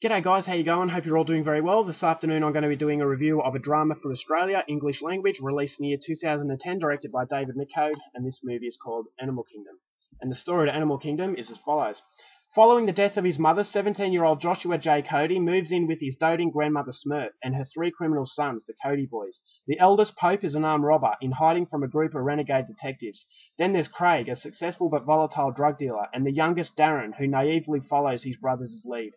G'day guys, how you going? Hope you're all doing very well. This afternoon I'm going to be doing a review of a drama from Australia, English language, released in the year 2010, directed by David Mitchell, and this movie is called Animal Kingdom. And the story of Animal Kingdom is as follows. Following the death of his mother, 17-year-old Joshua J. Cody moves in with his doting grandmother Smurf and her three criminal sons, the Cody boys. The eldest, Pope, is an armed robber in hiding from a group of renegade detectives. Then there's Craig, a successful but volatile drug dealer, and the youngest, Darren, who naively follows his brother's lead.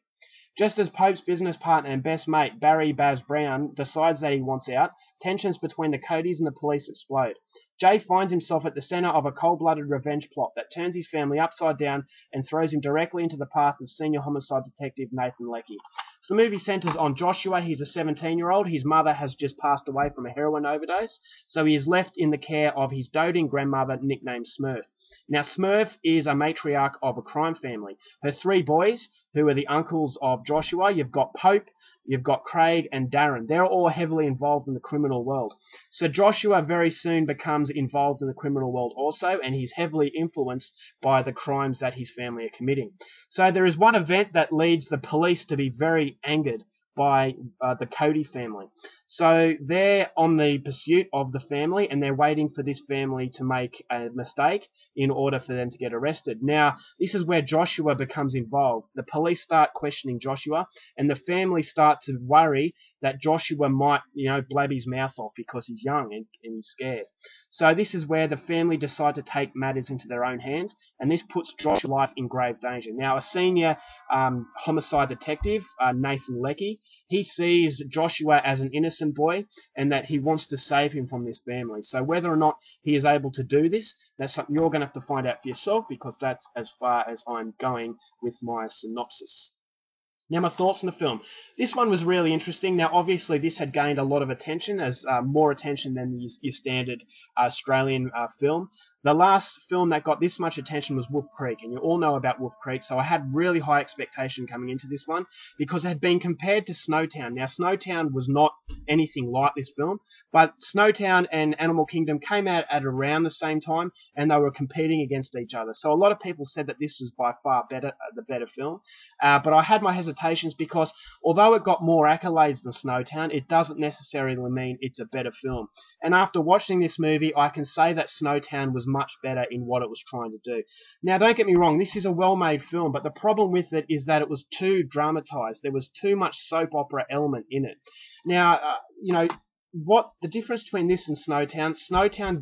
Just as Pope's business partner and best mate, Barry Baz Brown, decides that he wants out, tensions between the Codys and the police explode. Jay finds himself at the centre of a cold-blooded revenge plot that turns his family upside down and throws him directly into the path of senior homicide detective Nathan Leckie. So the movie centres on Joshua. He's a 17-year-old. His mother has just passed away from a heroin overdose, so he is left in the care of his doting grandmother, nicknamed Smurf. Now, Smurf is a matriarch of a crime family. Her three boys, who are the uncles of Joshua, you've got Pope, you've got Craig and Darren. They're all heavily involved in the criminal world. So Joshua very soon becomes involved in the criminal world also, and he's heavily influenced by the crimes that his family are committing. So there is one event that leads the police to be very angered by the Cody family. So they're on the pursuit of the family, and they're waiting for this family to make a mistake in order for them to get arrested. Now, this is where Joshua becomes involved. The police start questioning Joshua, and the family start to worry that Joshua might, blab his mouth off because he's young and he's scared. So this is where the family decide to take matters into their own hands, and this puts Joshua's life in grave danger. Now, a senior homicide detective, Nathan Leckie, he sees Joshua as an innocent boy and that he wants to save him from this family. So whether or not he is able to do this, that's something you're going to have to find out for yourself, because that's as far as I'm going with my synopsis. Now, my thoughts on the film. This one was really interesting. Now, obviously, this had gained a lot of attention, as more attention than your standard Australian film. The last film that got this much attention was Wolf Creek, and you all know about Wolf Creek, so I had really high expectation coming into this one, because it had been compared to Snowtown. Now, Snowtown was not anything like this film, but Snowtown and Animal Kingdom came out at around the same time, and they were competing against each other. So a lot of people said that this was by far the better film, but I had my hesitations, because although it got more accolades than Snowtown, it doesn't necessarily mean it's a better film. And after watching this movie, I can say that Snowtown was much better in what it was trying to do. Now, don't get me wrong, this is a well-made film, but the problem with it is that it was too dramatized. There was too much soap opera element in it. Now, what the difference between this and Snowtown? Snowtown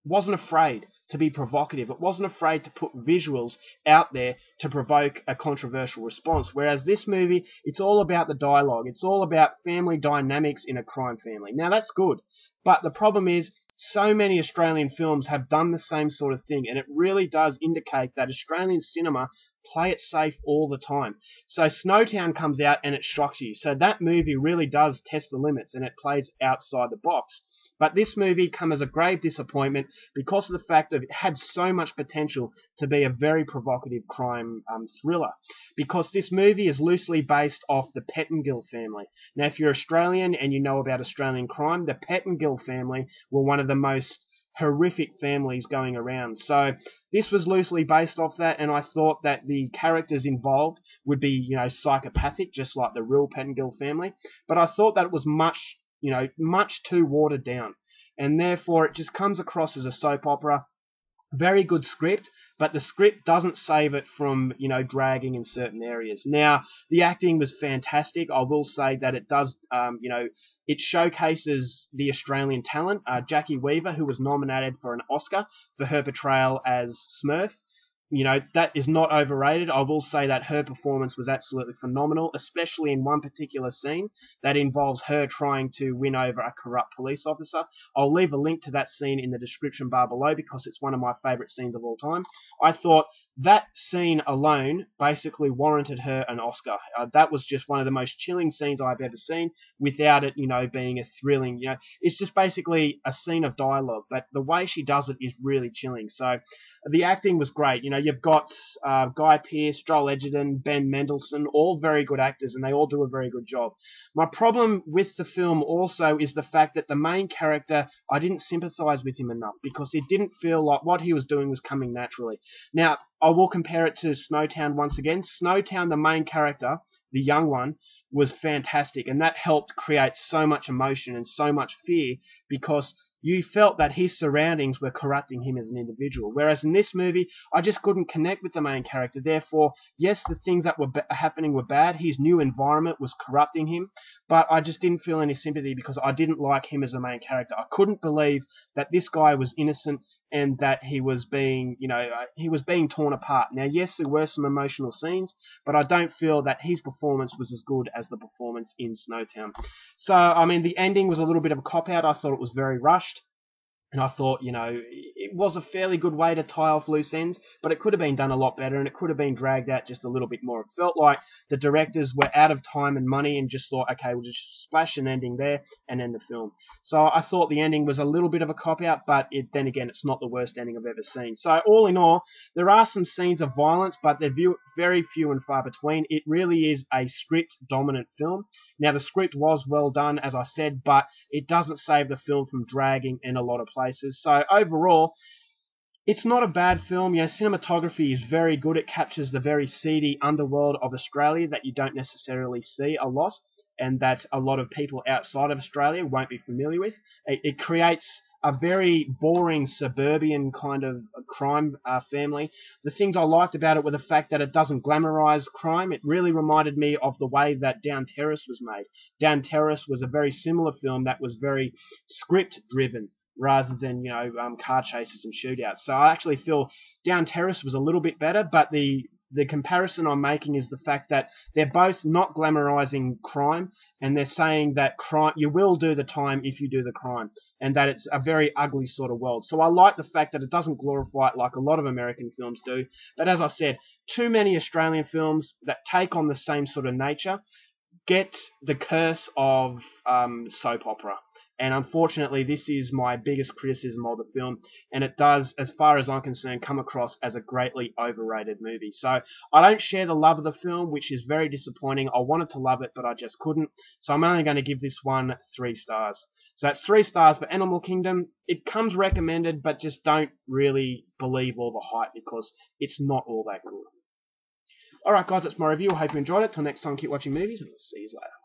wasn't afraid to be provocative. It wasn't afraid to put visuals out there to provoke a controversial response. Whereas this movie, it's all about the dialogue. It's all about family dynamics in a crime family. Now, that's good. But the problem is, so many Australian films have done the same sort of thing, and it really does indicate that Australian cinema play it safe all the time. So Snowtown comes out and it shocks you. So that movie really does test the limits, and it plays outside the box. But this movie came as a grave disappointment because of the fact that it had so much potential to be a very provocative crime thriller. Because this movie is loosely based off the Pettingill family. Now, if you're Australian and you know about Australian crime, the Pettingill family were one of the most horrific families going around. So this was loosely based off that, and I thought that the characters involved would be, psychopathic, just like the real Pettingill family. But I thought that it was much too watered down, and therefore it just comes across as a soap opera. Very good script, but the script doesn't save it from, dragging in certain areas. Now, the acting was fantastic. I will say that it does, it showcases the Australian talent. Jackie Weaver, who was nominated for an Oscar for her portrayal as Smurf, that is not overrated. I will say that her performance was absolutely phenomenal, especially in one particular scene that involves her trying to win over a corrupt police officer. I'll leave a link to that scene in the description bar below, because it's one of my favourite scenes of all time. I thought that scene alone basically warranted her an Oscar. That was just one of the most chilling scenes I've ever seen, without it, being a thrilling, it's just basically a scene of dialogue, but the way she does it is really chilling. So the acting was great. you've got Guy Pearce, Joel Edgerton, Ben Mendelsohn, all very good actors, and they all do a very good job. My problem with the film also is the fact that the main character, I didn't sympathise with him enough, because it didn't feel like what he was doing was coming naturally. Now, I will compare it to Snowtown once again. Snowtown, the main character, the young one, was fantastic, and that helped create so much emotion and so much fear, because you felt that his surroundings were corrupting him as an individual. Whereas in this movie, I just couldn't connect with the main character. Therefore, yes, the things that were happening were bad. His new environment was corrupting him, but I just didn't feel any sympathy because I didn't like him as a main character. I couldn't believe that this guy was innocent and that he was being, he was being torn apart. Now, yes, there were some emotional scenes, but I don't feel that his performance was as good as the performance in Snowtown. So, I mean, the ending was a little bit of a cop-out. I thought it was very rushed. And I thought, it was a fairly good way to tie off loose ends, but it could have been done a lot better, and it could have been dragged out just a little bit more. It felt like the directors were out of time and money and just thought, okay, we'll just splash an ending there and end the film. So I thought the ending was a little bit of a cop-out, but then again, it's not the worst ending I've ever seen. So all in all, there are some scenes of violence, but they're very few and far between. It really is a script-dominant film. Now, the script was well done, as I said, but it doesn't save the film from dragging in a lot of places. So overall, it's not a bad film. Cinematography is very good. It captures the very seedy underworld of Australia that you don't necessarily see a lot, and that a lot of people outside of Australia won't be familiar with. It creates a very boring suburban kind of crime family. The things I liked about it were the fact that it doesn't glamorise crime. It really reminded me of the way that Down Terrace was made. Down Terrace was a very similar film that was very script-driven, rather than, car chases and shootouts. So I actually feel Down Terrace was a little bit better, but the comparison I'm making is the fact that they're both not glamorizing crime, and they're saying that you will do the time if you do the crime, and that it's a very ugly sort of world. So I like the fact that it doesn't glorify it like a lot of American films do, but as I said, too many Australian films that take on the same sort of nature get the curse of soap opera. And unfortunately, this is my biggest criticism of the film, and it does, as far as I'm concerned, come across as a greatly overrated movie. So I don't share the love of the film, which is very disappointing. I wanted to love it, but I just couldn't. So I'm only going to give this one 3 stars. So that's 3 stars for Animal Kingdom. It comes recommended, but just don't really believe all the hype because it's not all that good. Alright guys, that's my review. I hope you enjoyed it. Till next time, keep watching movies, and I'll see you later.